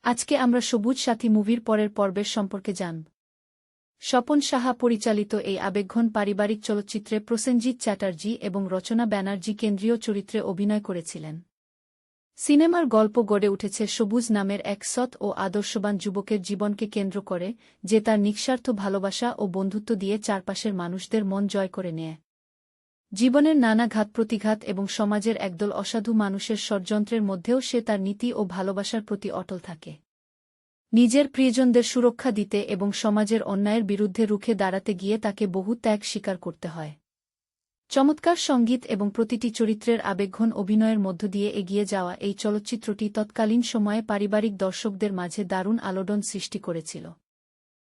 আজকে আমরা সবুজ সাথী মুভির পরের পর্বের সম্পর্কে জানব। স্বপন সাহা পরিচালিত এই আবেগঘন পারিবারিক চলচ্চিত্রে প্রসেনজিৎ চ্যাটার্জি এবং রচনা ব্যানার্জি কেন্দ্রীয় চরিত্রে অভিনয় করেছিলেন। সিনেমার গল্প গড়ে উঠেছে সবুজ নামের এক সৎ ও আদর্শবান যুবকের জীবনকে কেন্দ্র করে, যে তার নিঃস্বার্থ ভালোবাসা ও বন্ধুত্ব দিয়ে চারপাশের মানুষদের মন জয় করে নেয়। জীবনের নানা ঘাত-প্রতিঘাত এবং সমাজের একদল অসাধু মানুষের ষড়যন্ত্রের মধ্যেও সে তার নীতি ও ভালোবাসার প্রতি অটল থাকে। নিজের প্রিয়জনদের সুরক্ষা দিতে এবং সমাজের অন্যায়ের বিরুদ্ধে রুখে দাঁড়াতে গিয়ে তাকে বহু ত্যাগ স্বীকার করতে হয়। চমৎকার সঙ্গীত এবং প্রতিটি চরিত্রের আবেগঘন অভিনয়ের মধ্য দিয়ে এগিয়ে যাওয়া এই চলচ্চিত্রটি তৎকালীন সময়ে পারিবারিক দর্শকদের মাঝে দারুণ আলোড়ন সৃষ্টি করেছিল।